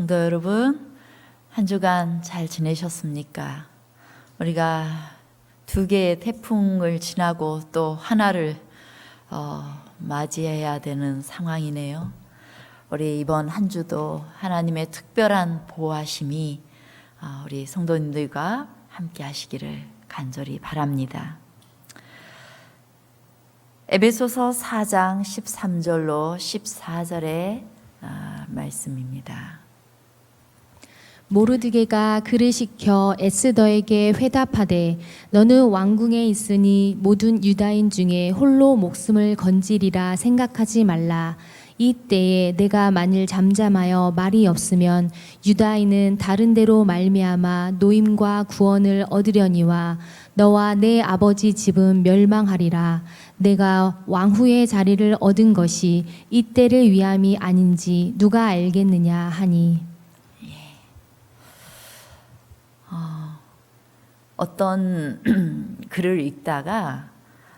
성도 여러분, 한 주간 잘 지내셨습니까? 우리가 두 개의 태풍을 지나고 또 하나를 맞이해야 되는 상황이네요. 우리 이번 한 주도 하나님의 특별한 보호하심이 우리 성도님들과 함께 하시기를 간절히 바랍니다. 에베소서 4장 13절로 14절의 말씀입니다. 모르드게가 그를 시켜 에스더에게 회답하되 너는 왕궁에 있으니 모든 유다인 중에 홀로 목숨을 건지리라 생각하지 말라. 이때에 내가 만일 잠잠하여 말이 없으면 유다인은 다른 데로 말미암아 노임과 구원을 얻으려니와 너와 내 아버지 집은 멸망하리라. 내가 왕후의 자리를 얻은 것이 이때를 위함이 아닌지 누가 알겠느냐 하니. 어떤 글을 읽다가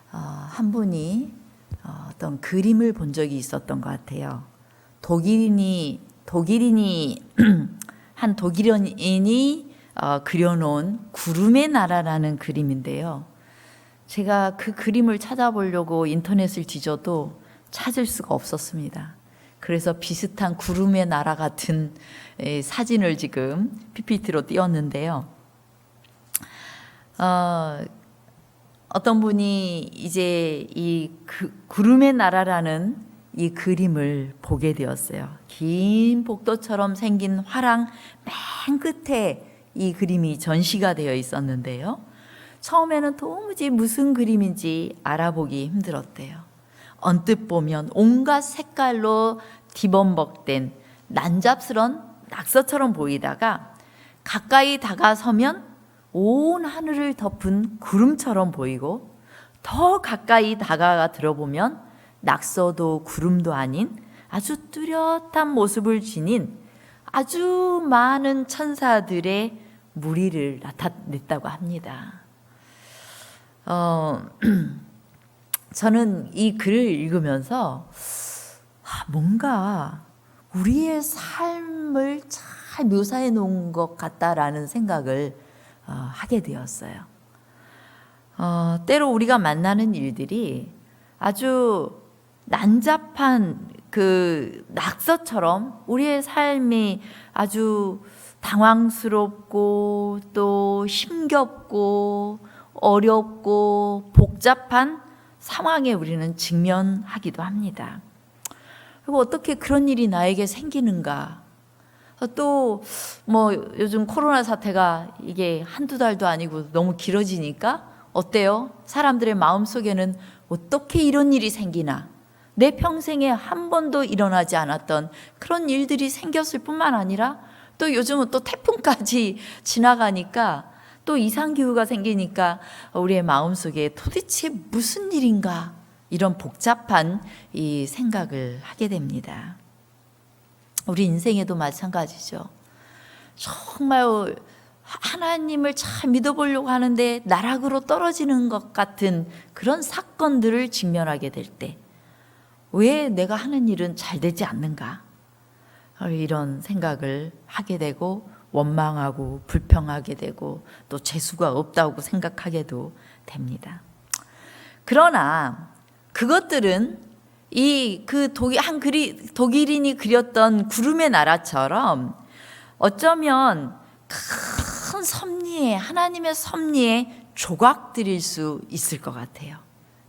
한 분이 어떤 그림을 본 적이 있었던 것 같아요. 한 독일인이 그려놓은 구름의 나라라는 그림인데요. 제가 그 그림을 찾아보려고 인터넷을 뒤져도 찾을 수가 없었습니다. 그래서 비슷한 구름의 나라 같은 사진을 지금 PPT로 띄웠는데요. 어떤 분이 이제 이 구름의 나라라는 이 그림을 보게 되었어요. 긴 복도처럼 생긴 화랑 맨 끝에 이 그림이 전시가 되어 있었는데요. 처음에는 도무지 무슨 그림인지 알아보기 힘들었대요. 언뜻 보면 온갖 색깔로 뒤범벅된 난잡스런 낙서처럼 보이다가 가까이 다가서면 온 하늘을 덮은 구름처럼 보이고 더 가까이 다가가 들어보면 낙서도 구름도 아닌 아주 뚜렷한 모습을 지닌 아주 많은 천사들의 무리를 나타냈다고 합니다. 저는 이 글을 읽으면서 뭔가 우리의 삶을 잘 묘사해 놓은 것 같다라는 생각을 하게 되었어요. 때로 우리가 만나는 일들이 아주 난잡한 그 낙서처럼 우리의 삶이 아주 당황스럽고 또 힘겹고 어렵고 복잡한 상황에 우리는 직면하기도 합니다. 그리고 어떻게 그런 일이 나에게 생기는가? 또 뭐 요즘 코로나 사태가 이게 한두 달도 아니고 너무 길어지니까 어때요? 사람들의 마음속에는 어떻게 이런 일이 생기나? 내 평생에 한 번도 일어나지 않았던 그런 일들이 생겼을 뿐만 아니라 또 요즘은 또 태풍까지 지나가니까 또 이상기후가 생기니까 우리의 마음속에 도대체 무슨 일인가? 이런 복잡한 이 생각을 하게 됩니다. 우리 인생에도 마찬가지죠. 정말 하나님을 잘 믿어보려고 하는데 나락으로 떨어지는 것 같은 그런 사건들을 직면하게 될 때 왜 내가 하는 일은 잘 되지 않는가? 이런 생각을 하게 되고 원망하고 불평하게 되고 또 재수가 없다고 생각하게도 됩니다. 그러나 그것들은 독일인이 그렸던 구름의 나라처럼 어쩌면 큰 섭리에, 하나님의 섭리에 조각들일 수 있을 것 같아요.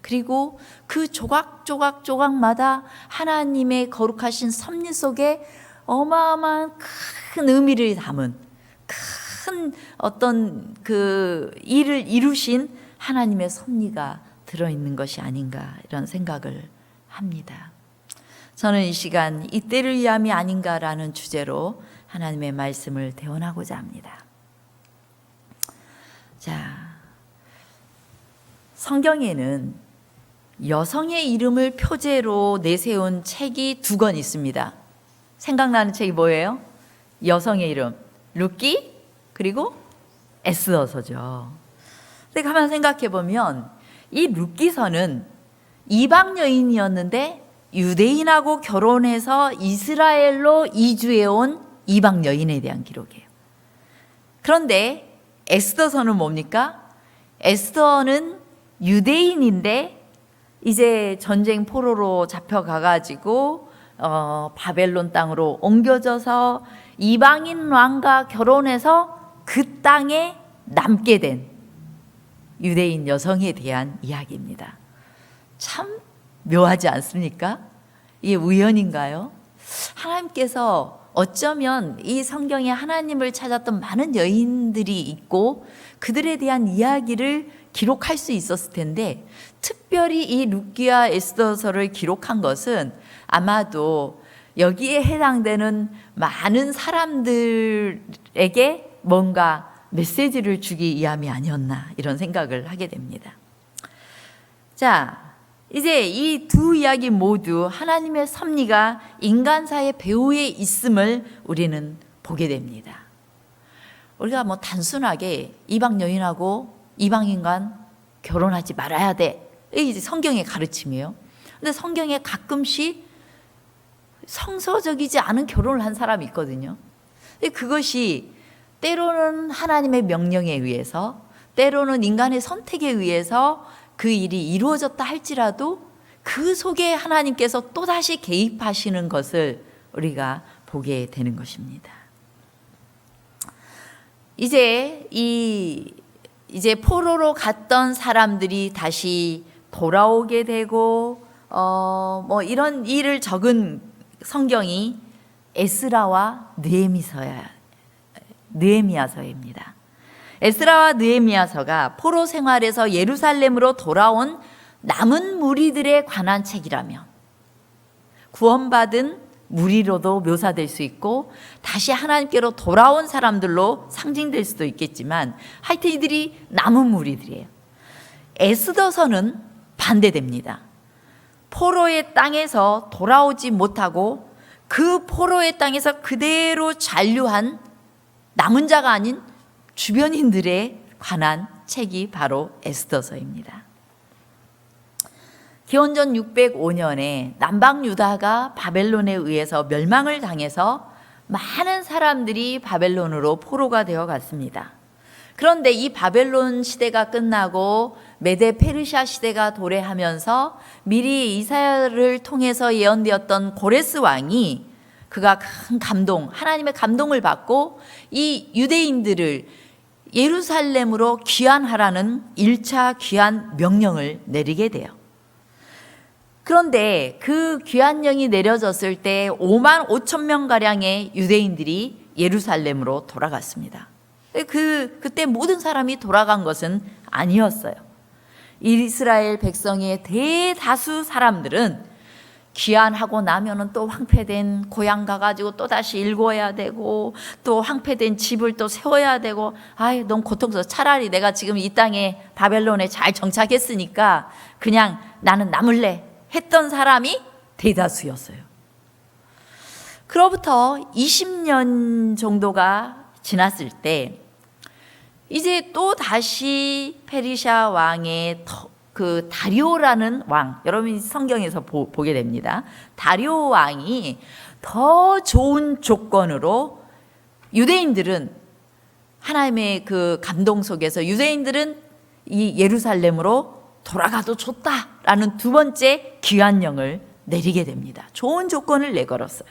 그리고 그 조각마다 하나님의 거룩하신 섭리 속에 어마어마한 큰 의미를 담은 큰 어떤 그 일을 이루신 하나님의 섭리가 들어있는 것이 아닌가 이런 생각을 합니다. 저는 이 시간 이때를 위함이 아닌가라는 주제로 하나님의 말씀을 대원하고자 합니다. 자, 성경에는 여성의 이름을 표제로 내세운 책이 2권 있습니다. 생각나는 책이 뭐예요? 여성의 이름, 룻기 그리고 에스더서죠. 근데 가만 생각해 보면 이 룻기서는 이방 여인이었는데 유대인하고 결혼해서 이스라엘로 이주해 온 이방 여인에 대한 기록이에요. 그런데 에스더서는 뭡니까? 에스더는 유대인인데 이제 전쟁 포로로 잡혀가가지고 바벨론 땅으로 옮겨져서 이방인 왕과 결혼해서 그 땅에 남게 된 유대인 여성에 대한 이야기입니다. 참 묘하지 않습니까? 이게 우연인가요? 하나님께서 어쩌면 이 성경에 하나님을 찾았던 많은 여인들이 있고 그들에 대한 이야기를 기록할 수 있었을 텐데 특별히 이 룻기와 에스더서를 기록한 것은 아마도 여기에 해당되는 많은 사람들에게 뭔가 메시지를 주기 위함이 아니었나 이런 생각을 하게 됩니다. 자, 이제 이 두 이야기 모두 하나님의 섭리가 인간사의 배후에 있음을 우리는 보게 됩니다. 우리가 뭐 단순하게 이방 여인하고 이방인과 결혼하지 말아야 돼. 이게 성경의 가르침이에요. 근데 성경에 가끔씩 성서적이지 않은 결혼을 한 사람이 있거든요. 근데 그것이 때로는 하나님의 명령에 의해서, 때로는 인간의 선택에 의해서 그 일이 이루어졌다 할지라도 그 속에 하나님께서 또다시 개입하시는 것을 우리가 보게 되는 것입니다. 이제 포로로 갔던 사람들이 다시 돌아오게 되고 뭐 이런 일을 적은 성경이 에스라와 느헤미야서입니다. 에스라와 느헤미야서가 포로 생활에서 예루살렘으로 돌아온 남은 무리들에 관한 책이라며 구원받은 무리로도 묘사될 수 있고 다시 하나님께로 돌아온 사람들로 상징될 수도 있겠지만 하여튼 이들이 남은 무리들이에요. 에스더서는 반대됩니다. 포로의 땅에서 돌아오지 못하고 그 포로의 땅에서 그대로 잔류한 남은 자가 아닌 주변인들에 관한 책이 바로 에스더서입니다. 기원전 605년에 남방 유다가 바벨론에 의해서 멸망을 당해서 많은 사람들이 바벨론으로 포로가 되어 갔습니다. 그런데 이 바벨론 시대가 끝나고 메데 페르시아 시대가 도래하면서 미리 이사야를 통해서 예언되었던 고레스 왕이 그가 큰 감동, 하나님의 감동을 받고 이 유대인들을 예루살렘으로 귀환하라는 1차 귀환 명령을 내리게 돼요. 그런데 그 귀환령이 내려졌을 때 5만 5천 명가량의 유대인들이 예루살렘으로 돌아갔습니다. 그때 모든 사람이 돌아간 것은 아니었어요. 이스라엘 백성의 대다수 사람들은 귀환하고 나면은 또 황폐된 고향 가가지고 또 다시 일궈야 되고 또 황폐된 집을 또 세워야 되고 아이 너무 고통스러워. 차라리 내가 지금 이 땅에 바벨론에 잘 정착했으니까 그냥 나는 남을래 했던 사람이 대다수였어요. 그로부터 20년 정도가 지났을 때 이제 또 다시 페르시아 왕의 그 다리오라는 왕, 여러분이 성경에서 보게 됩니다. 다리오 왕이 더 좋은 조건으로 유대인들은 하나님의 그 감동 속에서 유대인들은 이 예루살렘으로 돌아가도 좋다라는 두 번째 귀환령을 내리게 됩니다. 좋은 조건을 내걸었어요.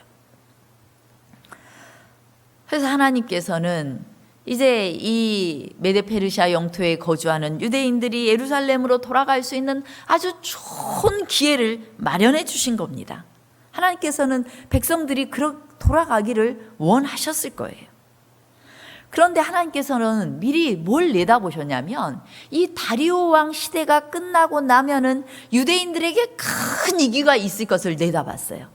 그래서 하나님께서는 이제 이 메데 페르시아 영토에 거주하는 유대인들이 예루살렘으로 돌아갈 수 있는 아주 좋은 기회를 마련해 주신 겁니다. 하나님께서는 백성들이 돌아가기를 원하셨을 거예요. 그런데 하나님께서는 미리 뭘 내다보셨냐면 이 다리오 왕 시대가 끝나고 나면은 유대인들에게 큰 위기가 있을 것을 내다봤어요.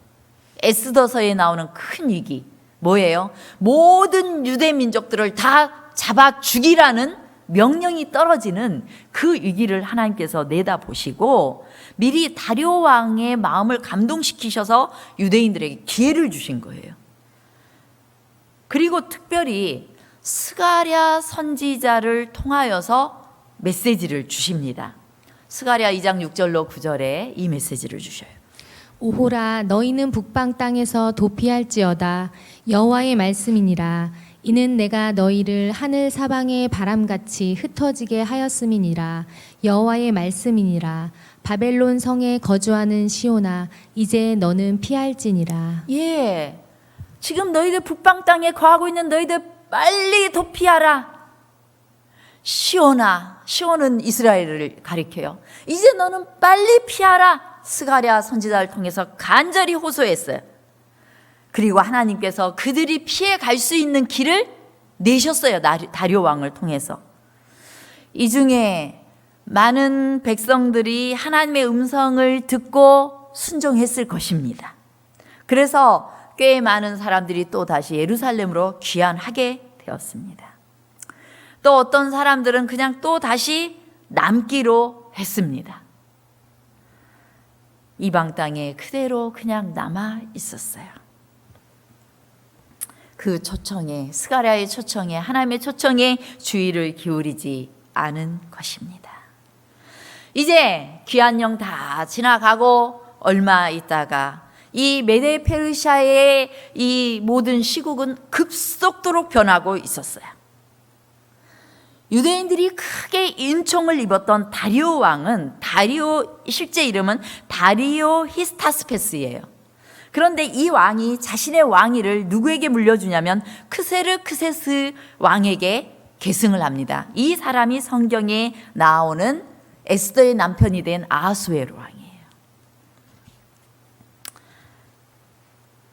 에스더서에 나오는 큰 위기 뭐예요? 모든 유대 민족들을 다 잡아 죽이라는 명령이 떨어지는 그 위기를 하나님께서 내다보시고 미리 다리오 왕의 마음을 감동시키셔서 유대인들에게 기회를 주신 거예요. 그리고 특별히 스가랴 선지자를 통하여서 메시지를 주십니다. 스가랴 2장 6절로 9절에 이 메시지를 주셔요. 오호라 너희는 북방 땅에서 도피할지어다 여호와의 말씀이니라. 이는 내가 너희를 하늘 사방의 바람같이 흩어지게 하였음이니라. 여호와의 말씀이니라. 바벨론 성에 거주하는 시온아 이제 너는 피할지니라. 예, 지금 너희들 북방 땅에 거하고 있는 너희들 빨리 도피하라. 시온아, 시온은 이스라엘을 가리켜요. 이제 너는 빨리 피하라. 스가랴 선지자를 통해서 간절히 호소했어요. 그리고 하나님께서 그들이 피해 갈 수 있는 길을 내셨어요. 다리오 왕을 통해서. 이 중에 많은 백성들이 하나님의 음성을 듣고 순종했을 것입니다. 그래서 꽤 많은 사람들이 또 다시 예루살렘으로 귀환하게 되었습니다. 또 어떤 사람들은 그냥 또 다시 남기로 했습니다. 이방 땅에 그대로 그냥 남아 있었어요. 그 초청에, 스가랴의 초청에, 하나님의 초청에 주의를 기울이지 않은 것입니다. 이제 귀환령 다 지나가고 얼마 있다가 이 메데 페르시아의 이 모든 시국은 급속도로 변하고 있었어요. 유대인들이 크게 인총을 입었던 다리오 왕은, 다리오 실제 이름은 다리오 히스타스페스예요. 그런데 이 왕이 자신의 왕위를 누구에게 물려주냐면 크세르크세스 왕에게 계승을 합니다. 이 사람이 성경에 나오는 에스더의 남편이 된 아하수에로 왕이에요.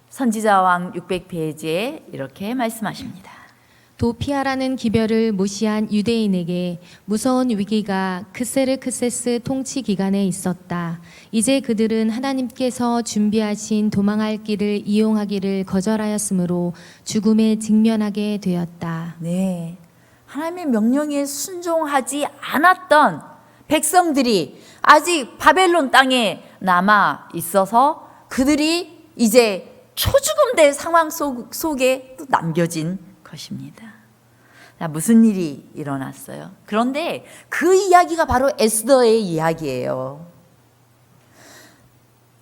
선지자왕 600페이지에 이렇게 말씀하십니다. 도피하라는 기별을 무시한 유대인에게 무서운 위기가 크세르크세스 통치 기간에 있었다. 이제 그들은 하나님께서 준비하신 도망할 길을 이용하기를 거절하였으므로 죽음에 직면하게 되었다. 네, 하나님의 명령에 순종하지 않았던 백성들이 아직 바벨론 땅에 남아 있어서 그들이 이제 초죽음될 상황 속에 또 남겨진 것입니다. 자, 무슨 일이 일어났어요? 그런데 그 이야기가 바로 에스더의 이야기예요.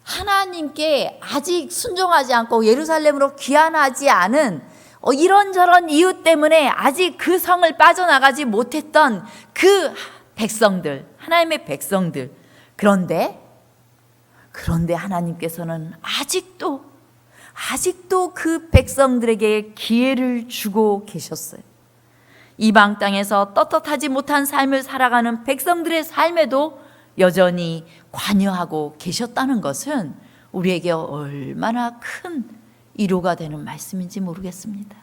하나님께 아직 순종하지 않고 예루살렘으로 귀환하지 않은 이런저런 이유 때문에 아직 그 성을 빠져나가지 못했던 그 백성들, 하나님의 백성들. 그런데 하나님께서는 아직도 그 백성들에게 기회를 주고 계셨어요. 이방 땅에서 떳떳하지 못한 삶을 살아가는 백성들의 삶에도 여전히 관여하고 계셨다는 것은 우리에게 얼마나 큰 위로가 되는 말씀인지 모르겠습니다.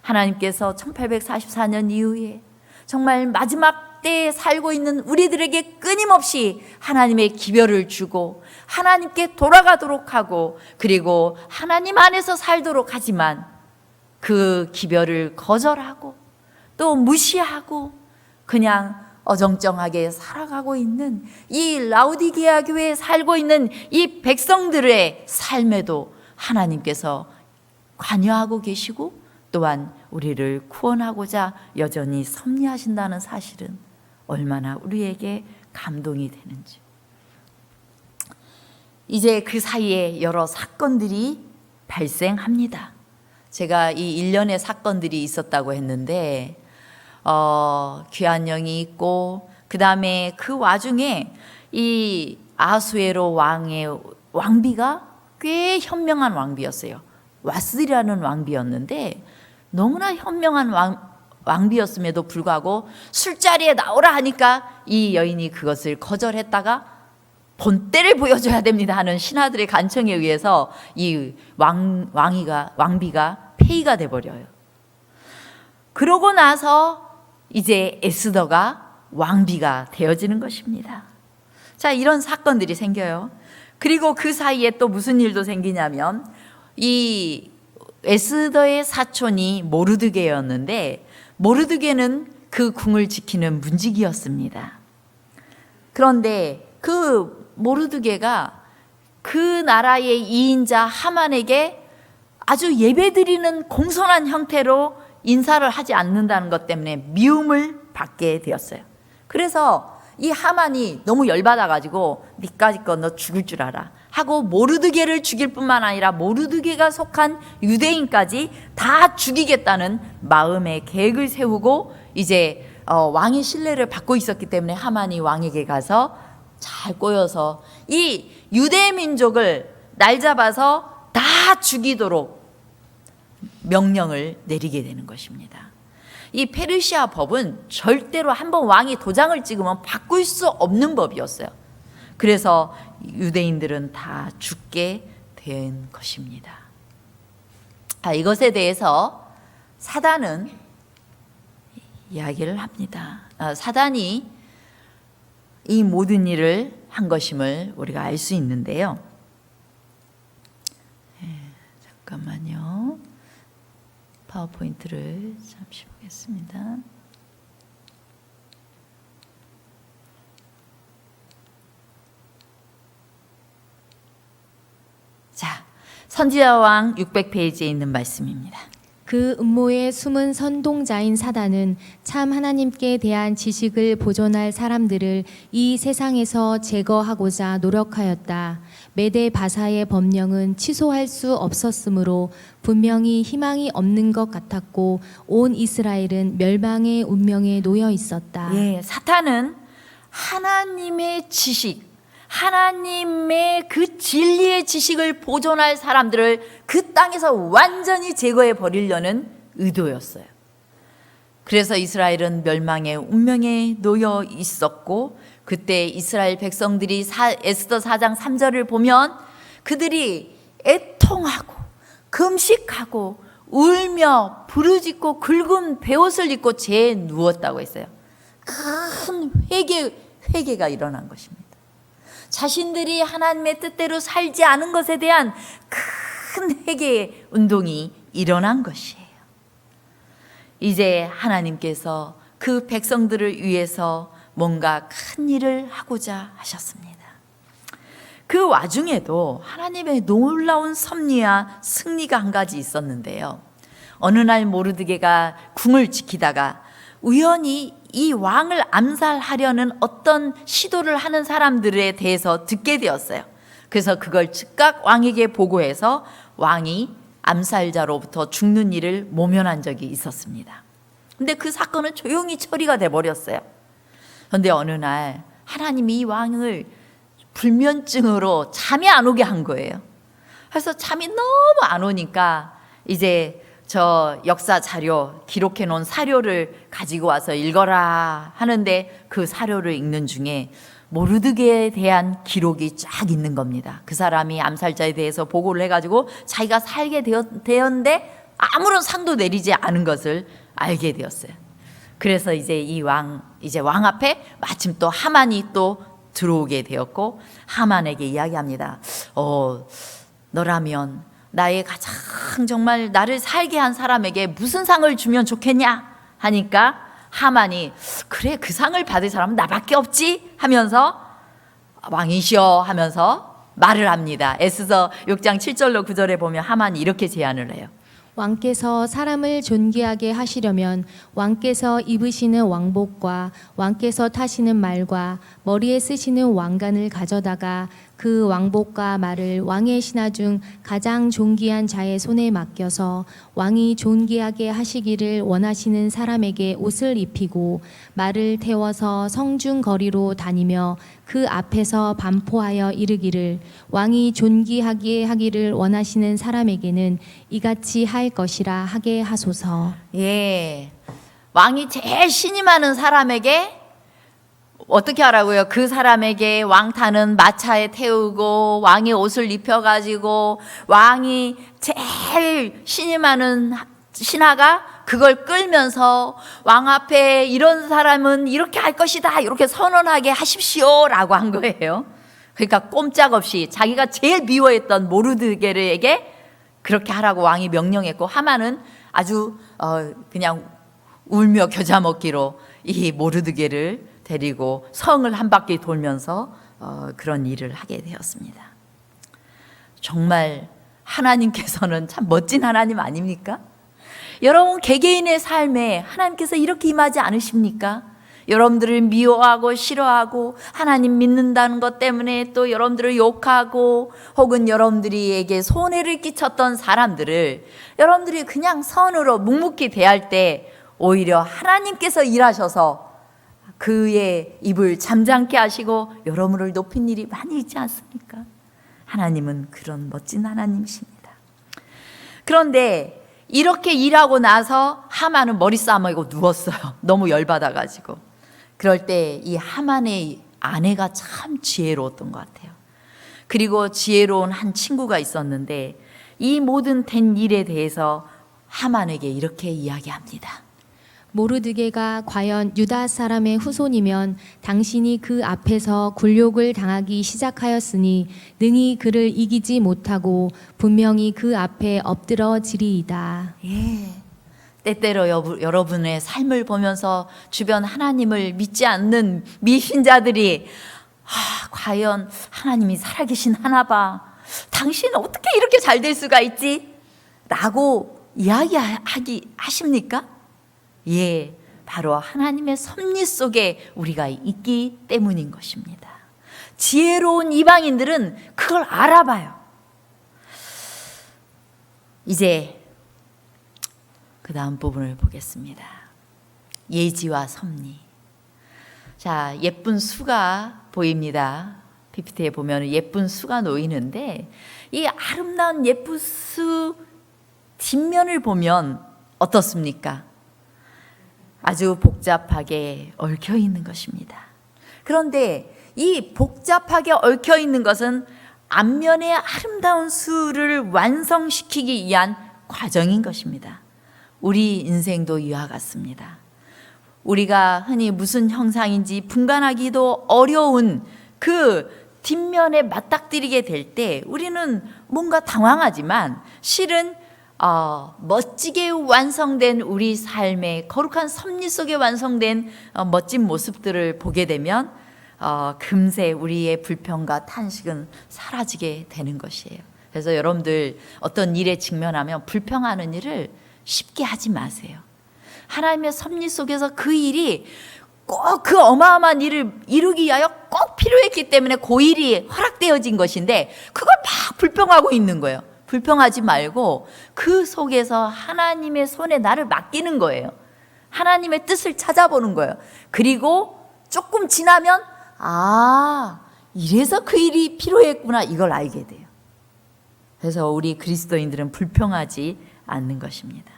하나님께서 1844년 이후에 정말 마지막 때에 살고 있는 우리들에게 끊임없이 하나님의 기별을 주고 하나님께 돌아가도록 하고 그리고 하나님 안에서 살도록 하지만 그 기별을 거절하고 또 무시하고 그냥 어정쩡하게 살아가고 있는 이 라우디게아 교회에 살고 있는 이 백성들의 삶에도 하나님께서 관여하고 계시고 또한 우리를 구원하고자 여전히 섭리하신다는 사실은 얼마나 우리에게 감동이 되는지. 이제 그 사이에 여러 사건들이 발생합니다. 제가 이 일련의 사건들이 있었다고 했는데 귀환령이 있고 그 다음에 그 와중에 이 아하수에로 왕의 왕비가 꽤 현명한 왕비였어요. 와스리라는 왕비였는데 너무나 현명한 왕비였음에도 불구하고 술자리에 나오라 하니까 이 여인이 그것을 거절했다가 본때를 보여줘야 됩니다 하는 신하들의 간청에 의해서 이 왕비가 폐위가 돼버려요. 그러고 나서 이제 에스더가 왕비가 되어지는 것입니다. 자, 이런 사건들이 생겨요. 그리고 그 사이에 또 무슨 일도 생기냐면 이 에스더의 사촌이 모르드게였는데 모르드게는 그 궁을 지키는 문지기였습니다. 그런데 그 모르드게가 그 나라의 이인자 하만에게 아주 예배드리는 공손한 형태로 인사를 하지 않는다는 것 때문에 미움을 받게 되었어요. 그래서 이 하만이 너무 열받아가지고 니까짓 거 너 죽을 줄 알아 하고 모르드게를 죽일 뿐만 아니라 모르드게가 속한 유대인까지 다 죽이겠다는 마음의 계획을 세우고 이제 왕의 신뢰를 받고 있었기 때문에 하만이 왕에게 가서 잘 꼬여서 이 유대 민족을 날 잡아서 다 죽이도록 명령을 내리게 되는 것입니다. 이 페르시아 법은 절대로 한번 왕이 도장을 찍으면 바꿀 수 없는 법이었어요. 그래서 유대인들은 다 죽게 된 것입니다. 이것에 대해서 사단은 이야기를 합니다. 사단이 이 모든 일을 한 것임을 우리가 알 수 있는데요. 잠깐만요. 파워포인트를 잠시 보겠습니다. 자, 선지자왕 600페이지에 있는 말씀입니다. 그 음모의 숨은 선동자인 사단은 참 하나님께 대한 지식을 보존할 사람들을 이 세상에서 제거하고자 노력하였다. 메대 바사의 법령은 취소할 수 없었으므로 분명히 희망이 없는 것 같았고 온 이스라엘은 멸망의 운명에 놓여 있었다. 예, 사탄은 하나님의 지식, 하나님의 그 진리의 지식을 보존할 사람들을 그 땅에서 완전히 제거해 버리려는 의도였어요. 그래서 이스라엘은 멸망의 운명에 놓여 있었고, 그때 이스라엘 백성들이 에스더 4장 3절을 보면 그들이 애통하고 금식하고 울며 부르짖고 굵은 베옷을 입고 재에 누웠다고 했어요. 큰 회개가 일어난 것입니다. 자신들이 하나님의 뜻대로 살지 않은 것에 대한 큰 회개의 운동이 일어난 것이에요. 이제 하나님께서 그 백성들을 위해서 뭔가 큰 일을 하고자 하셨습니다. 그 와중에도 하나님의 놀라운 섭리와 승리가 한 가지 있었는데요. 어느 날 모르드게가 궁을 지키다가 우연히 이 왕을 암살하려는 어떤 시도를 하는 사람들에 대해서 듣게 되었어요. 그래서 그걸 즉각 왕에게 보고해서 왕이 암살자로부터 죽는 일을 모면한 적이 있었습니다. 근데 그 사건은 조용히 처리가 돼버렸어요. 그런데 어느 날 하나님이 이 왕을 불면증으로 잠이 안 오게 한 거예요. 그래서 잠이 너무 안 오니까 이제 저 역사 자료, 기록해 놓은 사료를 가지고 와서 읽어라 하는데 그 사료를 읽는 중에 모르드게에 대한 기록이 쫙 있는 겁니다. 그 사람이 암살자에 대해서 보고를 해가지고 자기가 살게 되었는데 아무런 상도 내리지 않은 것을 알게 되었어요. 그래서 이제 왕 앞에 마침 또 하만이 또 들어오게 되었고, 하만에게 이야기합니다. 너라면 나의 가장 정말 나를 살게 한 사람에게 무슨 상을 주면 좋겠냐 하니까 하만이 그래, 그 상을 받을 사람은 나밖에 없지 하면서 왕이시여 하면서 말을 합니다. 에스더 6장 7절로 9절에 보면 하만이 이렇게 제안을 해요. 왕께서 사람을 존귀하게 하시려면 왕께서 입으시는 왕복과 왕께서 타시는 말과 머리에 쓰시는 왕관을 가져다가 그 왕복과 말을 왕의 신하 중 가장 존귀한 자의 손에 맡겨서 왕이 존귀하게 하시기를 원하시는 사람에게 옷을 입히고 말을 태워서 성중 거리로 다니며 그 앞에서 반포하여 이르기를 왕이 존귀하게 하기를 원하시는 사람에게는 이같이 할 것이라 하게 하소서. 예, 왕이 제일 신이 많은 사람에게 어떻게 하라고요? 그 사람에게 왕 타는 마차에 태우고 왕의 옷을 입혀가지고 왕이 제일 신이 많은 신하가 그걸 끌면서 왕 앞에 이런 사람은 이렇게 할 것이다 이렇게 선언하게 하십시오라고 한 거예요. 그러니까 꼼짝없이 자기가 제일 미워했던 모르드게르에게 그렇게 하라고 왕이 명령했고, 하만은 아주 그냥 울며 겨자 먹기로 이 모르드게를 데리고 성을 한 바퀴 돌면서 그런 일을 하게 되었습니다. 정말 하나님께서는 참 멋진 하나님 아닙니까? 여러분 개개인의 삶에 하나님께서 이렇게 임하지 않으십니까? 여러분들을 미워하고 싫어하고 하나님 믿는다는 것 때문에 또 여러분들을 욕하고 혹은 여러분들에게 손해를 끼쳤던 사람들을 여러분들이 그냥 선으로 묵묵히 대할 때 오히려 하나님께서 일하셔서 그의 입을 잠잠케 하시고 여러분을 높인 일이 많이 있지 않습니까? 하나님은 그런 멋진 하나님이십니다. 그런데 이렇게 일하고 나서 하만은 머리 싸매고 누웠어요. 너무 열받아가지고. 그럴 때 이 하만의 아내가 참 지혜로웠던 것 같아요. 그리고 지혜로운 한 친구가 있었는데 이 모든 된 일에 대해서 하만에게 이렇게 이야기합니다. 모르드게가 과연 유다 사람의 후손이면 당신이 그 앞에서 굴욕을 당하기 시작하였으니 능히 그를 이기지 못하고 분명히 그 앞에 엎드러지리이다. 예. 때때로 여러분의 삶을 보면서 주변 하나님을 믿지 않는 미신자들이 과연 하나님이 살아계신 하나 봐. 당신은 어떻게 이렇게 잘 될 수가 있지? 라고 하십니까? 예, 바로 하나님의 섭리 속에 우리가 있기 때문인 것입니다. 지혜로운 이방인들은 그걸 알아봐요. 이제 그 다음 부분을 보겠습니다. 예지와 섭리. 자, 예쁜 수가 보입니다. PPT에 보면 예쁜 수가 놓이는데 이 아름다운 예쁜 수 뒷면을 보면 어떻습니까? 아주 복잡하게 얽혀 있는 것입니다. 그런데 이 복잡하게 얽혀 있는 것은 앞면의 아름다운 수를 완성시키기 위한 과정인 것입니다. 우리 인생도 이와 같습니다. 우리가 흔히 무슨 형상인지 분간하기도 어려운 그 뒷면에 맞닥뜨리게 될 때 우리는 뭔가 당황하지만 실은 멋지게 완성된 우리 삶의 거룩한 섭리 속에 완성된 멋진 모습들을 보게 되면 금세 우리의 불평과 탄식은 사라지게 되는 것이에요. 그래서 여러분들 어떤 일에 직면하면 불평하는 일을 쉽게 하지 마세요. 하나님의 섭리 속에서 그 일이 꼭 그 어마어마한 일을 이루기 위하여 꼭 필요했기 때문에 그 일이 허락되어진 것인데 그걸 막 불평하고 있는 거예요. 불평하지 말고 그 속에서 하나님의 손에 나를 맡기는 거예요. 하나님의 뜻을 찾아보는 거예요. 그리고 조금 지나면 이래서 그 일이 필요했구나 이걸 알게 돼요. 그래서 우리 그리스도인들은 불평하지 않는 것입니다.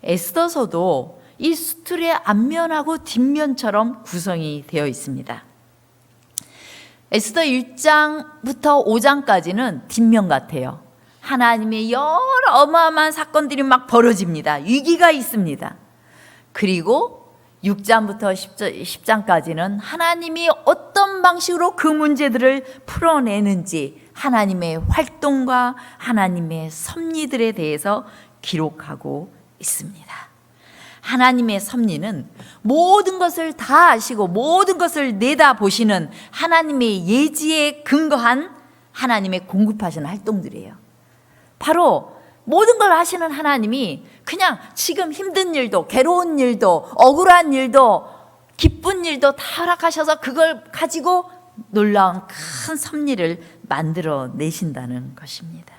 에스더서도 이 수틀의 앞면하고 뒷면처럼 구성이 되어 있습니다. 에스더 1장부터 5장까지는 뒷면 같아요. 하나님의 여러 어마어마한 사건들이 막 벌어집니다. 위기가 있습니다. 그리고 6장부터 10장까지는 하나님이 어떤 방식으로 그 문제들을 풀어내는지 하나님의 활동과 하나님의 섭리들에 대해서 기록하고 있습니다. 하나님의 섭리는 모든 것을 다 아시고 모든 것을 내다보시는 하나님의 예지에 근거한 하나님의 공급하시는 활동들이에요. 바로 모든 걸 하시는 하나님이 그냥 지금 힘든 일도 괴로운 일도 억울한 일도 기쁜 일도 다 허락하셔서 그걸 가지고 놀라운 큰 섭리를 만들어 내신다는 것입니다.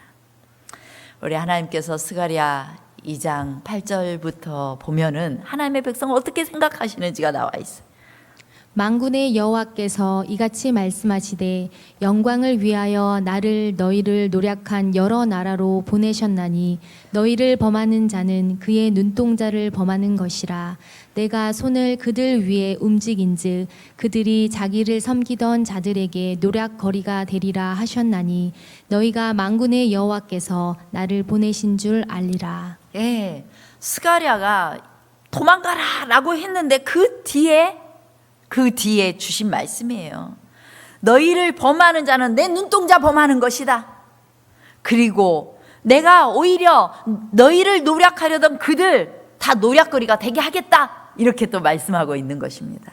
우리 하나님께서 스가랴 2장 8절부터 보면은 하나님의 백성을 어떻게 생각하시는지가 나와 있어요. 만군의 여호와께서 이같이 말씀하시되 영광을 위하여 너희를 노력한 여러 나라로 보내셨나니 너희를 범하는 자는 그의 눈동자를 범하는 것이라. 내가 손을 그들 위에 움직인즉 그들이 자기를 섬기던 자들에게 노략거리가 되리라 하셨나니 너희가 만군의 여호와께서 나를 보내신 줄 알리라. 예, 스가랴가 도망가라라고 했는데 그 뒤에 주신 말씀이에요. 너희를 범하는 자는 내 눈동자 범하는 것이다. 그리고 내가 오히려 너희를 노략하려던 그들 다 노략거리가 되게 하겠다. 이렇게 또 말씀하고 있는 것입니다.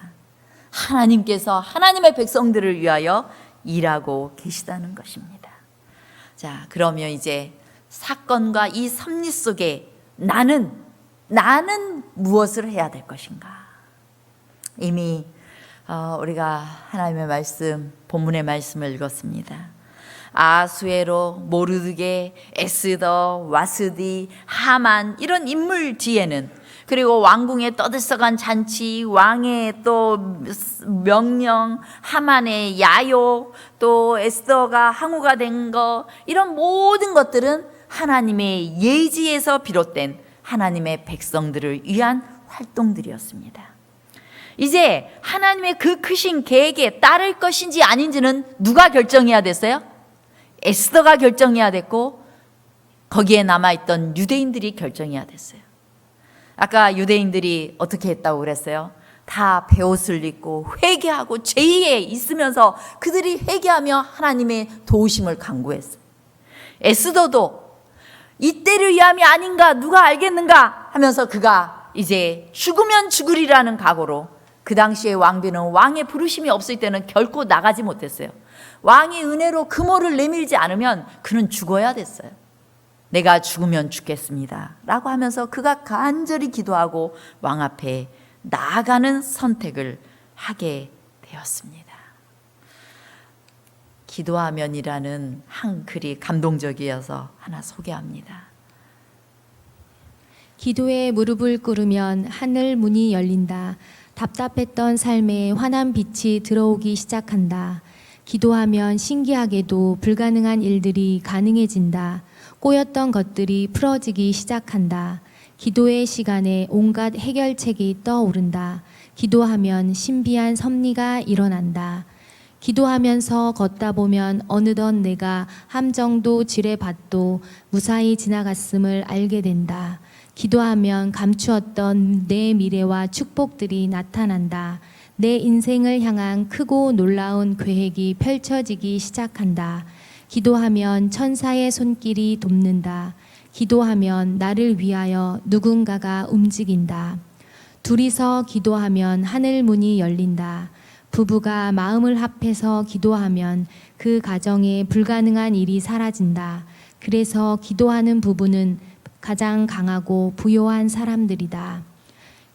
하나님께서 하나님의 백성들을 위하여 일하고 계시다는 것입니다. 자, 그러면 이제 사건과 이 섭리 속에 나는 무엇을 해야 될 것인가? 이미 우리가 하나님의 말씀, 본문의 말씀을 읽었습니다. 아수에로, 모르드게, 에스더, 와스디, 하만 이런 인물 뒤에는, 그리고 왕궁의 떠들썩한 잔치, 왕의 또 명령, 하만의 야욕, 또 에스더가 항우가 된 거, 이런 모든 것들은 하나님의 예지에서 비롯된 하나님의 백성들을 위한 활동들이었습니다. 이제 하나님의 그 크신 계획에 따를 것인지 아닌지는 누가 결정해야 됐어요? 에스더가 결정해야 됐고, 거기에 남아있던 유대인들이 결정해야 됐어요. 아까 유대인들이 어떻게 했다고 그랬어요? 다 베옷을 입고 회개하고 죄에 있으면서 그들이 회개하며 하나님의 도우심을 간구했어요. 에스더도 이때를 위함이 아닌가 누가 알겠는가 하면서 그가 이제 죽으면 죽으리라는 각오로, 그 당시에 왕비는 왕의 부르심이 없을 때는 결코 나가지 못했어요. 왕의 은혜로 금호를 내밀지 않으면 그는 죽어야 됐어요. 내가 죽으면 죽겠습니다 라고 하면서 그가 간절히 기도하고 왕 앞에 나아가는 선택을 하게 되었습니다. 기도하면이라는 한 글이 감동적이어서 하나 소개합니다. 기도에 무릎을 꿇으면 하늘 문이 열린다. 답답했던 삶에 환한 빛이 들어오기 시작한다. 기도하면 신기하게도 불가능한 일들이 가능해진다. 꼬였던 것들이 풀어지기 시작한다. 기도의 시간에 온갖 해결책이 떠오른다. 기도하면 신비한 섭리가 일어난다. 기도하면서 걷다 보면 어느덧 내가 함정도 지뢰밭도 무사히 지나갔음을 알게 된다. 기도하면 감추었던 내 미래와 축복들이 나타난다. 내 인생을 향한 크고 놀라운 계획이 펼쳐지기 시작한다. 기도하면 천사의 손길이 돕는다. 기도하면 나를 위하여 누군가가 움직인다. 둘이서 기도하면 하늘 문이 열린다. 부부가 마음을 합해서 기도하면 그 가정에 불가능한 일이 사라진다. 그래서 기도하는 부부는 가장 강하고 부요한 사람들이다.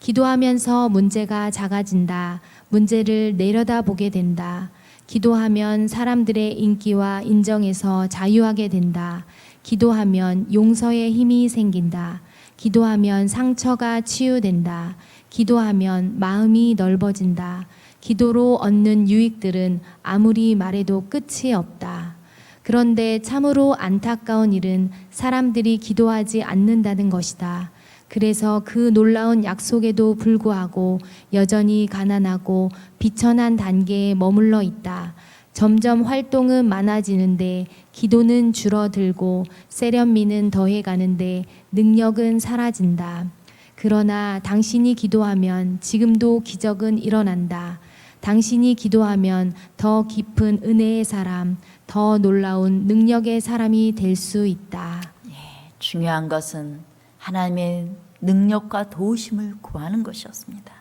기도하면서 문제가 작아진다. 문제를 내려다보게 된다. 기도하면 사람들의 인기와 인정에서 자유하게 된다. 기도하면 용서의 힘이 생긴다. 기도하면 상처가 치유된다. 기도하면 마음이 넓어진다. 기도로 얻는 유익들은 아무리 말해도 끝이 없다. 그런데 참으로 안타까운 일은 사람들이 기도하지 않는다는 것이다. 그래서 그 놀라운 약속에도 불구하고 여전히 가난하고 비천한 단계에 머물러 있다. 점점 활동은 많아지는데 기도는 줄어들고 세련미는 더해가는데 능력은 사라진다. 그러나 당신이 기도하면 지금도 기적은 일어난다. 당신이 기도하면 더 깊은 은혜의 사람, 더 놀라운 능력의 사람이 될 수 있다. 중요한 것은 하나님의 능력과 도우심을 구하는 것이었습니다.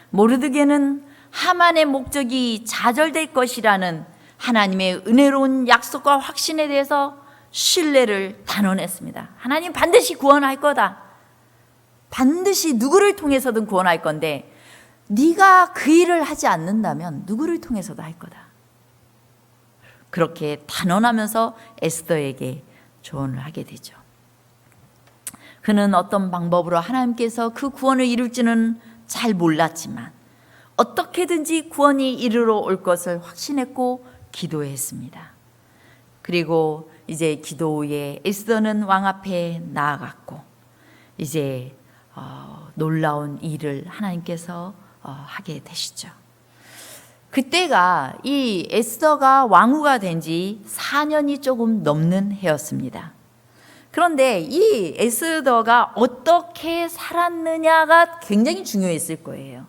모르드게는 하만의 목적이 좌절될 것이라는 하나님의 은혜로운 약속과 확신에 대해서 신뢰를 단언했습니다. 하나님 반드시 구원할 거다. 반드시 누구를 통해서든 구원할 건데 네가 그 일을 하지 않는다면 누구를 통해서도 할 거다. 그렇게 단언하면서 에스더에게 조언을 하게 되죠. 그는 어떤 방법으로 하나님께서 그 구원을 이룰지는 잘 몰랐지만 어떻게든지 구원이 이르러 올 것을 확신했고 기도했습니다. 그리고 이제 기도 후에 에스더는 왕 앞에 나아갔고 이제 놀라운 일을 하나님께서 하게 되시죠. 그때가 이 에스더가 왕후가 된 지 4년이 조금 넘는 해였습니다. 그런데 이 에스더가 어떻게 살았느냐가 굉장히 중요했을 거예요.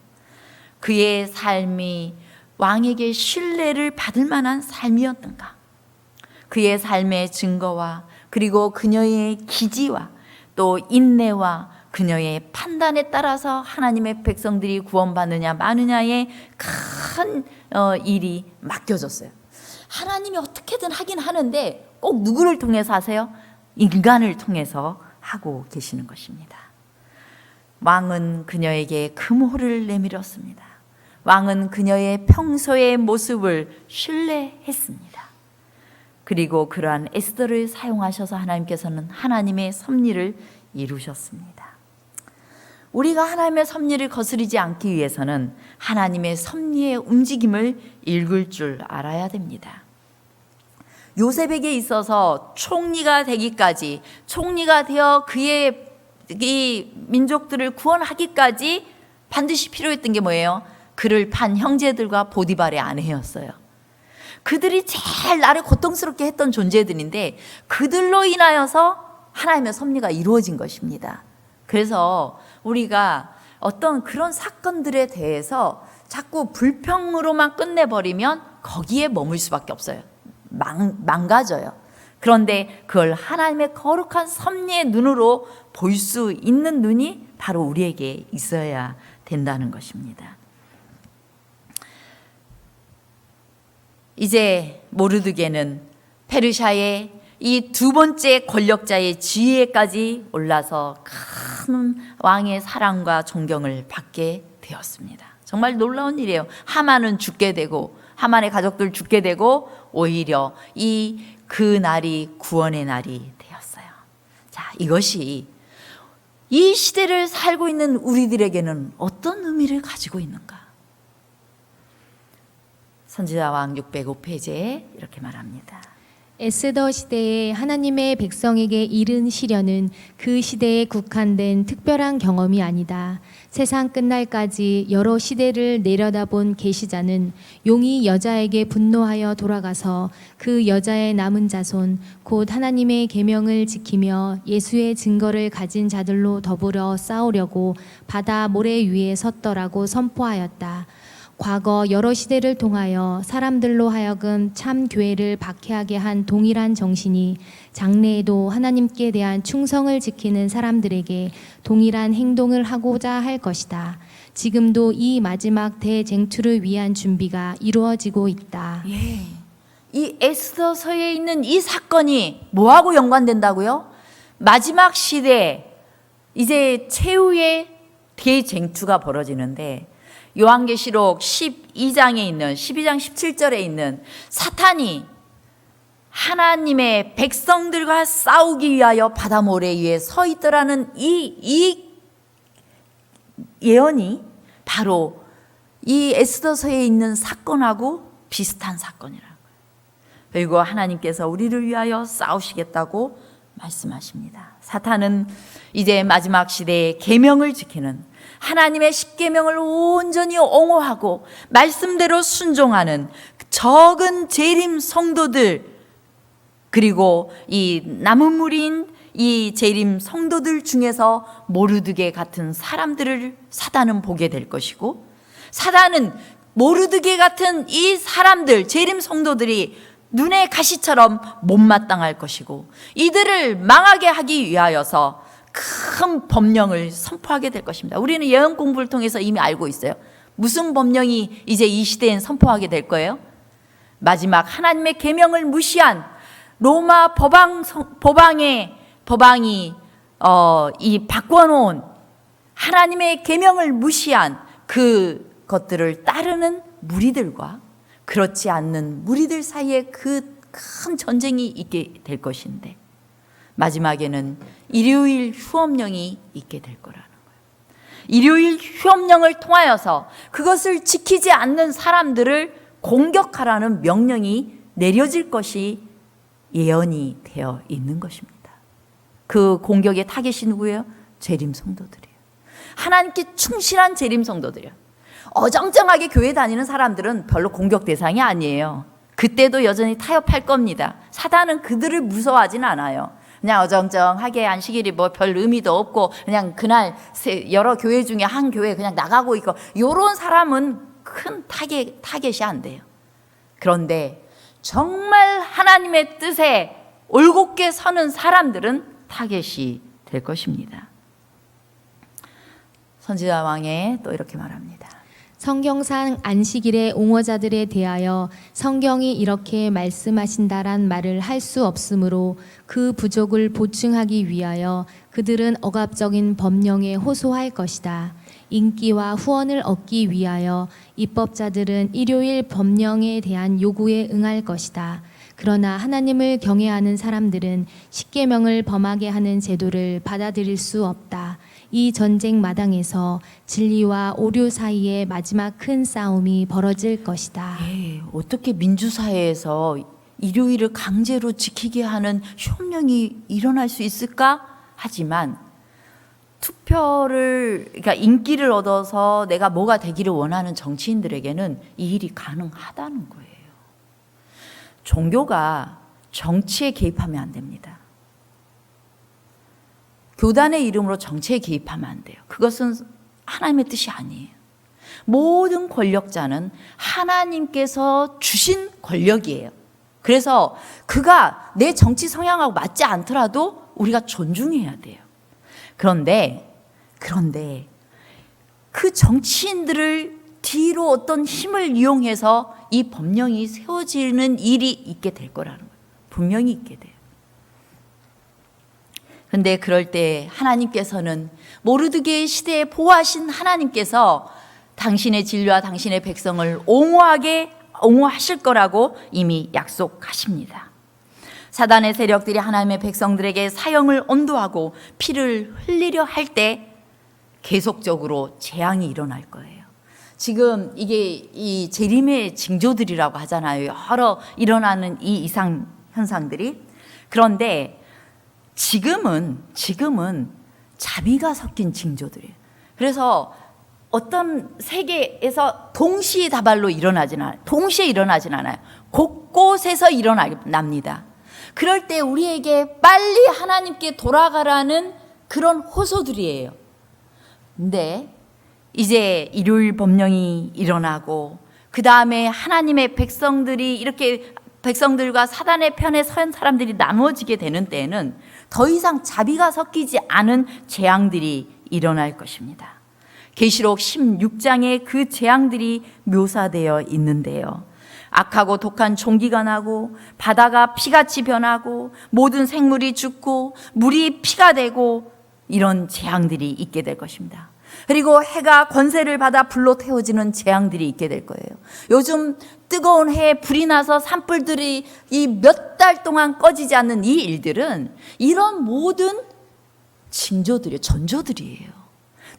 그의 삶이 왕에게 신뢰를 받을 만한 삶이었던가, 그의 삶의 증거와 그리고 그녀의 기지와 또 인내와 그녀의 판단에 따라서 하나님의 백성들이 구원받느냐 마느냐의 큰 일이 맡겨졌어요. 하나님이 어떻게든 하긴 하는데 꼭 누구를 통해서 하세요? 인간을 통해서 하고 계시는 것입니다. 왕은 그녀에게 금호를 내밀었습니다. 왕은 그녀의 평소의 모습을 신뢰했습니다. 그리고 그러한 에스더를 사용하셔서 하나님께서는 하나님의 섭리를 이루셨습니다. 우리가 하나님의 섭리를 거스르지 않기 위해서는 하나님의 섭리의 움직임을 읽을 줄 알아야 됩니다. 요셉에게 있어서 총리가 되기까지, 총리가 되어 그의 이 민족들을 구원하기까지 반드시 필요했던 게 뭐예요? 그를 판 형제들과 보디발의 아내였어요. 그들이 제일 나를 고통스럽게 했던 존재들인데 그들로 인하여서 하나님의 섭리가 이루어진 것입니다. 그래서 우리가 어떤 그런 사건들에 대해서 자꾸 불평으로만 끝내버리면 거기에 머물 수밖에 없어요. 망가져요. 그런데 그걸 하나님의 거룩한 섭리의 눈으로 볼 수 있는 눈이 바로 우리에게 있어야 된다는 것입니다. 이제 모르드게는 페르시아의 이 두 번째 권력자의 지위에까지 올라서 큰 왕의 사랑과 존경을 받게 되었습니다. 정말 놀라운 일이에요. 하만은 죽게 되고 하만의 가족들 죽게 되고 오히려 그 날이 구원의 날이 되었어요. 자, 이것이 이 시대를 살고 있는 우리들에게는 어떤 의미를 가지고 있는가? 선지자왕 605페이지에 이렇게 말합니다. 에스더 시대에 하나님의 백성에게 이른 시련은 그 시대에 국한된 특별한 경험이 아니다. 세상 끝날까지 여러 시대를 내려다본 계시자는 용이 여자에게 분노하여 돌아가서 그 여자의 남은 자손 곧 하나님의 계명을 지키며 예수의 증거를 가진 자들로 더불어 싸우려고 바다 모래 위에 섰더라고 선포하였다. 과거 여러 시대를 통하여 사람들로 하여금 참 교회를 박해하게 한 동일한 정신이 장래에도 하나님께 대한 충성을 지키는 사람들에게 동일한 행동을 하고자 할 것이다. 지금도 이 마지막 대쟁투를 위한 준비가 이루어지고 있다. 예. 이 에스더서에 있는 이 사건이 뭐하고 연관된다고요? 마지막 시대, 이제 최후의 대쟁투가 벌어지는데 요한계시록 12장에 있는 12장 17절에 있는 사탄이 하나님의 백성들과 싸우기 위하여 바다 모래 위에 서 있더라는 이 예언이 바로 이 에스더서에 있는 사건하고 비슷한 사건이라고요. 그리고 하나님께서 우리를 위하여 싸우시겠다고 말씀하십니다. 사탄은 이제 마지막 시대의 계명을 지키는 하나님의 십계명을 온전히 옹호하고 말씀대로 순종하는 적은 재림 성도들, 그리고 이 남은 무리인 이 재림 성도들 중에서 모르드게 같은 사람들을 사단은 보게 될 것이고, 사단은 모르드게 같은 이 사람들, 재림 성도들이 눈의 가시처럼 못마땅할 것이고, 이들을 망하게 하기 위하여서 큰 법령을 선포하게 될 것입니다. 우리는 예언 공부를 통해서 이미 알고 있어요. 무슨 법령이 이제 이 시대엔 선포하게 될 거예요? 마지막 하나님의 계명을 무시한 로마 법방이 이 바꿔놓은 하나님의 계명을 무시한 그것들을 따르는 무리들과 그렇지 않는 무리들 사이에 그 큰 전쟁이 있게 될 것인데, 마지막에는 일요일 휴업령이 있게 될 거라는 거예요. 일요일 휴업령을 통하여서 그것을 지키지 않는 사람들을 공격하라는 명령이 내려질 것이 예언이 되어 있는 것입니다. 그 공격의 타겟이 누구예요? 재림 성도들이에요. 하나님께 충실한 재림 성도들이에요. 어정쩡하게 교회 다니는 사람들은 별로 공격 대상이 아니에요. 그때도 여전히 타협할 겁니다. 사단은 그들을 무서워하진 않아요. 그냥 어정쩡하게 안식일이 뭐 별 의미도 없고 그냥 그날 여러 교회 중에 한 교회 그냥 나가고 있고, 이런 사람은 큰 타겟이 안 돼요. 그런데 정말 하나님의 뜻에 올곧게 서는 사람들은 타겟이 될 것입니다. 선지자 왕에 또 이렇게 말합니다. 성경상 안식일의 옹호자들에 대하여 성경이 이렇게 말씀하신다란 말을 할 수 없으므로 그 부족을 보충하기 위하여 그들은 억압적인 법령에 호소할 것이다. 인기와 후원을 얻기 위하여 입법자들은 일요일 법령에 대한 요구에 응할 것이다. 그러나 하나님을 경외하는 사람들은 십계명을 범하게 하는 제도를 받아들일 수 없다. 이 전쟁 마당에서 진리와 오류 사이에 마지막 큰 싸움이 벌어질 것이다. 예, 어떻게 민주사회에서 일요일을 강제로 지키게 하는 혁명이 일어날 수 있을까? 하지만 그러니까 인기를 얻어서 내가 뭐가 되기를 원하는 정치인들에게는 이 일이 가능하다는 거예요. 종교가 정치에 개입하면 안 됩니다. 교단의 이름으로 정치에 개입하면 안 돼요. 그것은 하나님의 뜻이 아니에요. 모든 권력자는 하나님께서 주신 권력이에요. 그래서 그가 내 정치 성향하고 맞지 않더라도 우리가 존중해야 돼요. 그런데 그 정치인들을 뒤로 어떤 힘을 이용해서 이 법령이 세워지는 일이 있게 될 거라는 거예요. 분명히 있게 돼요. 그런데 그럴 때 하나님께서는 모르드게의 시대에 보호하신 하나님께서 당신의 진리와 당신의 백성을 옹호하실 거라고 이미 약속하십니다. 사단의 세력들이 하나님의 백성들에게 사형을 언도하고 피를 흘리려 할 때 계속적으로 재앙이 일어날 거예요. 지금 이게 이 재림의 징조들이라고 하잖아요. 여러 일어나는 이 이상 현상들이. 그런데 지금은 자비가 섞인 징조들이에요. 그래서 어떤 세계에서 동시다발로 동시에 일어나진 않아요. 곳곳에서 일어납니다. 그럴 때 우리에게 빨리 하나님께 돌아가라는 그런 호소들이에요. 근데 이제 일요일 법령이 일어나고 그 다음에 하나님의 백성들이 이렇게 백성들과 사단의 편에 선 사람들이 나누어지게 되는 때에는 더 이상 자비가 섞이지 않은 재앙들이 일어날 것입니다. 계시록 16장에 그 재앙들이 묘사되어 있는데요. 악하고 독한 총기가 나고 바다가 피같이 변하고 모든 생물이 죽고 물이 피가 되고 이런 재앙들이 있게 될 것입니다. 그리고 해가 권세를 받아 불로 태워지는 재앙들이 있게 될 거예요. 요즘 뜨거운 해에 불이 나서 산불들이 이 몇 달 동안 꺼지지 않는 이 일들은 이런 모든 징조들이에요. 전조들이에요.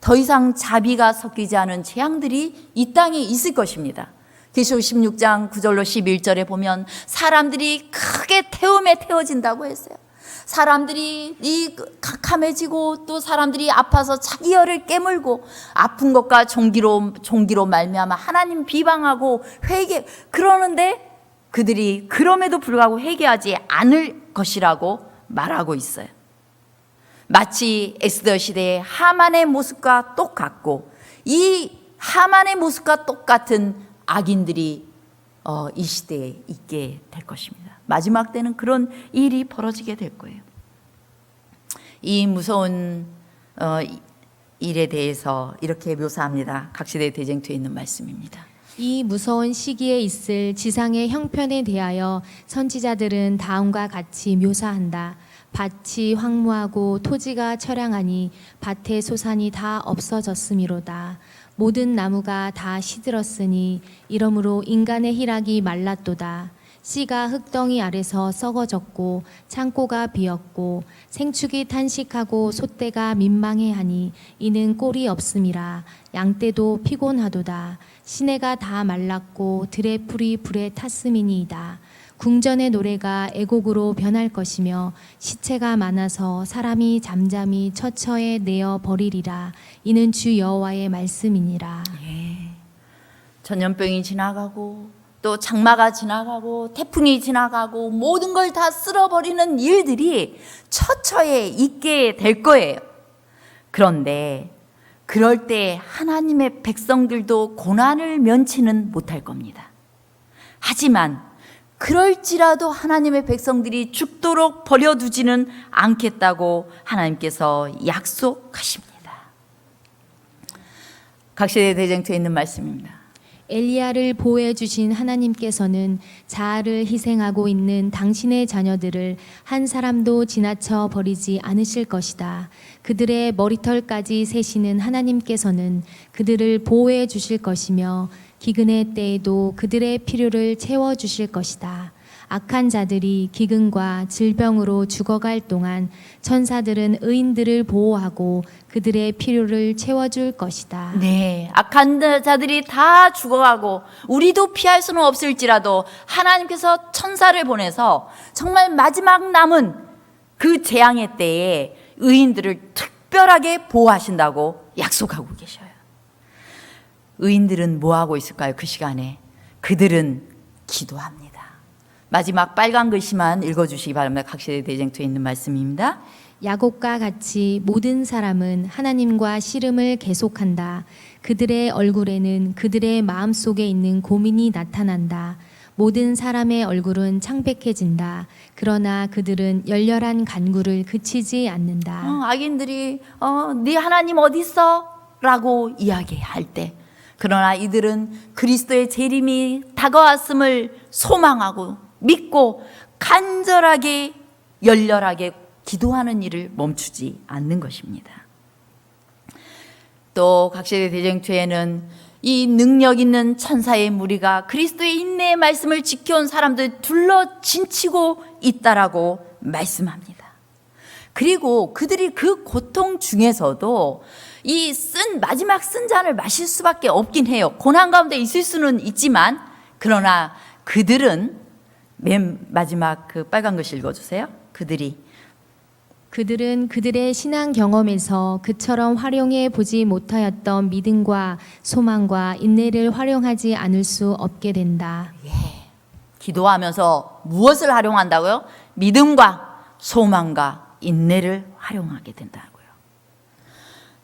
더 이상 자비가 섞이지 않은 재앙들이 이 땅에 있을 것입니다. 계시록 16장 9절로 11절에 보면 사람들이 크게 태움에 태워진다고 했어요. 사람들이 각함해지고 또 사람들이 아파서 자기 혈을 깨물고 아픈 것과 종기로 말미암아 하나님 비방하고 그러는데 그들이 그럼에도 불구하고 회개하지 않을 것이라고 말하고 있어요. 마치 에스더 시대의 하만의 모습과 똑같고 이 하만의 모습과 똑같은 악인들이 이 시대에 있게 될 것입니다. 마지막 때는 그런 일이 벌어지게 될 거예요. 이 무서운 일에 대해서 이렇게 묘사합니다. 각시대 대쟁투에 있는 말씀입니다. 이 무서운 시기에 있을 지상의 형편에 대하여 선지자들은 다음과 같이 묘사한다. 밭이 황무하고 토지가 처량하니 밭의 소산이 다 없어졌음이로다. 모든 나무가 다 시들었으니 이러므로 인간의 희락이 말랐도다. 씨가 흙덩이 아래서 썩어졌고 창고가 비었고 생축이 탄식하고 솥대가 민망해하니 이는 꼴이 없음이라. 양떼도 피곤하도다. 시내가 다 말랐고 들의 풀이 불에 탔음이니이다. 궁전의 노래가 애곡으로 변할 것이며 시체가 많아서 사람이 잠잠히 처처에 내어 버리리라. 이는 주 여호와의 말씀이니라. 예. 전염병이 지나가고 또 장마가 지나가고 태풍이 지나가고 모든 걸 다 쓸어버리는 일들이 처처에 있게 될 거예요. 그런데 그럴 때 하나님의 백성들도 고난을 면치는 못할 겁니다. 하지만 그럴지라도 하나님의 백성들이 죽도록 버려두지는 않겠다고 하나님께서 약속하십니다. 각시대 대쟁투에 있는 말씀입니다. 엘리야를 보호해 주신 하나님께서는 자아를 희생하고 있는 당신의 자녀들을 한 사람도 지나쳐 버리지 않으실 것이다. 그들의 머리털까지 세시는 하나님께서는 그들을 보호해 주실 것이며 기근의 때에도 그들의 필요를 채워 주실 것이다. 악한 자들이 기근과 질병으로 죽어갈 동안 천사들은 의인들을 보호하고 그들의 필요를 채워줄 것이다. 네, 악한 자들이 다 죽어가고 우리도 피할 수는 없을지라도 하나님께서 천사를 보내서 정말 마지막 남은 그 재앙의 때에 의인들을 특별하게 보호하신다고 약속하고 계셔요. 의인들은 뭐 하고 있을까요? 그 시간에 그들은 기도합니다. 마지막 빨간 글씨만 읽어주시기 바랍니다. 각시대 대쟁투에 있는 말씀입니다. 야곱과 같이 모든 사람은 하나님과 씨름을 계속한다. 그들의 얼굴에는 그들의 마음속에 있는 고민이 나타난다. 모든 사람의 얼굴은 창백해진다. 그러나 그들은 열렬한 간구를 그치지 않는다. 악인들이 네 하나님 어디 있어? 라고 이야기할 때, 그러나 이들은 그리스도의 재림이 다가왔음을 소망하고 믿고 간절하게 열렬하게 기도하는 일을 멈추지 않는 것입니다. 또 각시대 대쟁투에는 이 능력 있는 천사의 무리가 그리스도의 인내의 말씀을 지켜온 사람들 둘러 진치고 있다라고 말씀합니다. 그리고 그들이 그 고통 중에서도 이 마지막 쓴 잔을 마실 수밖에 없긴 해요. 고난 가운데 있을 수는 있지만, 그러나 그들은 맨 마지막 그 빨간 글씨 읽어주세요. 그들은 그들의 신앙 경험에서 그처럼 활용해 보지 못하였던 믿음과 소망과 인내를 활용하지 않을 수 없게 된다. 기도하면서 무엇을 활용한다고요? 믿음과 소망과 인내를 활용하게 된다고요.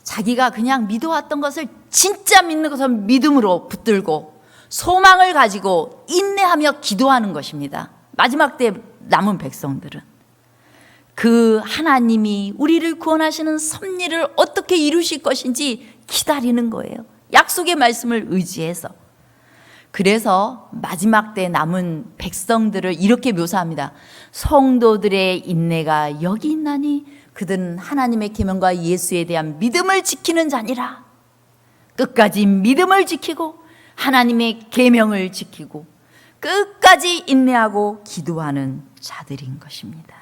자기가 그냥 믿어왔던 것을 진짜 믿는 것을 믿음으로 붙들고 소망을 가지고 인내하며 기도하는 것입니다. 마지막 때 남은 백성들은 그 하나님이 우리를 구원하시는 섭리를 어떻게 이루실 것인지 기다리는 거예요. 약속의 말씀을 의지해서. 그래서 마지막 때 남은 백성들을 이렇게 묘사합니다. 성도들의 인내가 여기 있나니 그들은 하나님의 계명과 예수에 대한 믿음을 지키는 자니라. 끝까지 믿음을 지키고 하나님의 계명을 지키고 끝까지 인내하고 기도하는 자들인 것입니다.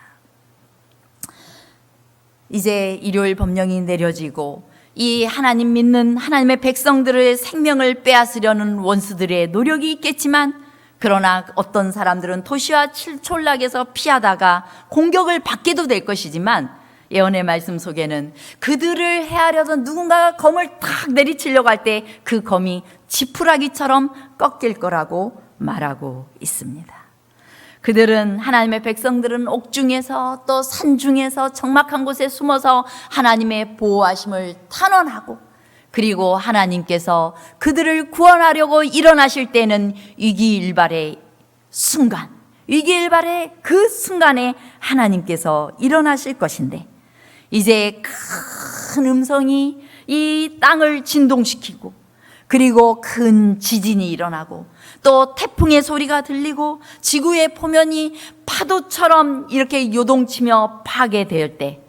이제 일요일 법령이 내려지고 이 하나님 믿는 하나님의 백성들의 생명을 빼앗으려는 원수들의 노력이 있겠지만, 그러나 어떤 사람들은 도시와 촌락에서 피하다가 공격을 받게도 될 것이지만, 예언의 말씀 속에는 그들을 해하려던 누군가가 검을 탁 내리치려고 할 때 그 검이 지푸라기처럼 꺾일 거라고 말하고 있습니다. 그들은, 하나님의 백성들은 옥중에서 또 산중에서 적막한 곳에 숨어서 하나님의 보호하심을 탄원하고, 그리고 하나님께서 그들을 구원하려고 일어나실 때는 위기일발의 순간, 위기일발의 그 순간에 하나님께서 일어나실 것인데, 이제 큰 음성이 이 땅을 진동시키고, 그리고 큰 지진이 일어나고 또 태풍의 소리가 들리고 지구의 포면이 파도처럼 이렇게 요동치며 파괴될 때,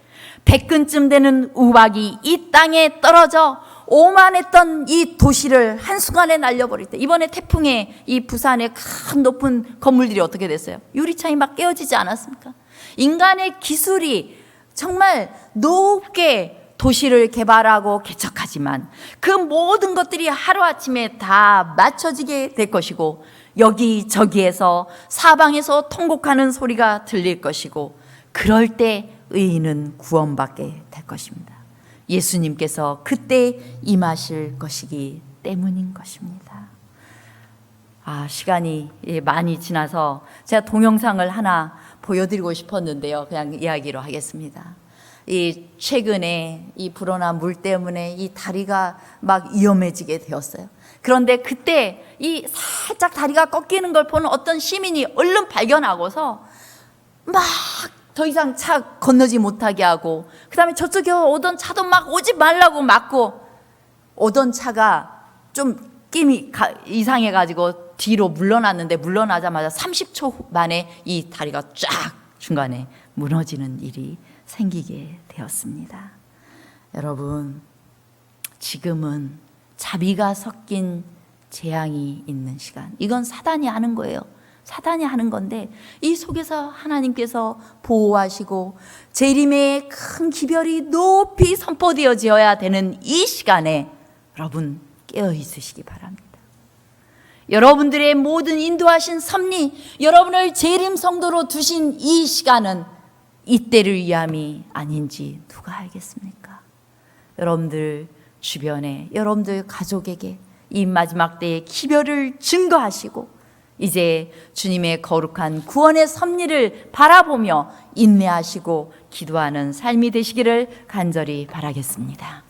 100근쯤 되는 우박이 이 땅에 떨어져 오만했던 이 도시를 한순간에 날려버릴 때, 이번에 태풍에 이 부산의 큰 높은 건물들이 어떻게 됐어요? 유리창이 막 깨어지지 않았습니까? 인간의 기술이 정말 높게 도시를 개발하고 개척하지만 그 모든 것들이 하루아침에 다 맞춰지게 될 것이고, 여기저기에서 사방에서 통곡하는 소리가 들릴 것이고, 그럴 때 의인은 구원받게 될 것입니다. 예수님께서 그때 임하실 것이기 때문인 것입니다. 시간이 많이 지나서 제가 동영상을 하나 보여드리고 싶었는데요. 그냥 이야기로 하겠습니다. 이 최근에 이 불어나 물 때문에 이 다리가 막 위험해지게 되었어요. 그런데 그때 이 살짝 다리가 꺾이는 걸 보는 어떤 시민이 얼른 발견하고서 막 더 이상 차 건너지 못하게 하고, 그 다음에 저쪽에 오던 차도 막 오지 말라고 막고, 오던 차가 좀 끼미 이상해가지고 뒤로 물러났는데 물러나자마자 30초 만에 이 다리가 쫙 중간에 무너지는 일이 생기게 되었습니다. 여러분, 지금은 자비가 섞인 재앙이 있는 시간. 이건 사단이 하는 거예요. 사단이 하는 건데 이 속에서 하나님께서 보호하시고 재림의 큰 기별이 높이 선포되어져야 되는 이 시간에 여러분 깨어 있으시기 바랍니다. 여러분들의 모든 인도하신 섭리, 여러분을 재림 성도로 두신 이 시간은 이때를 위함이 아닌지 누가 알겠습니까? 여러분들 주변에, 여러분들 가족에게 이 마지막 때의 기별을 증거하시고 이제 주님의 거룩한 구원의 섭리를 바라보며 인내하시고 기도하는 삶이 되시기를 간절히 바라겠습니다.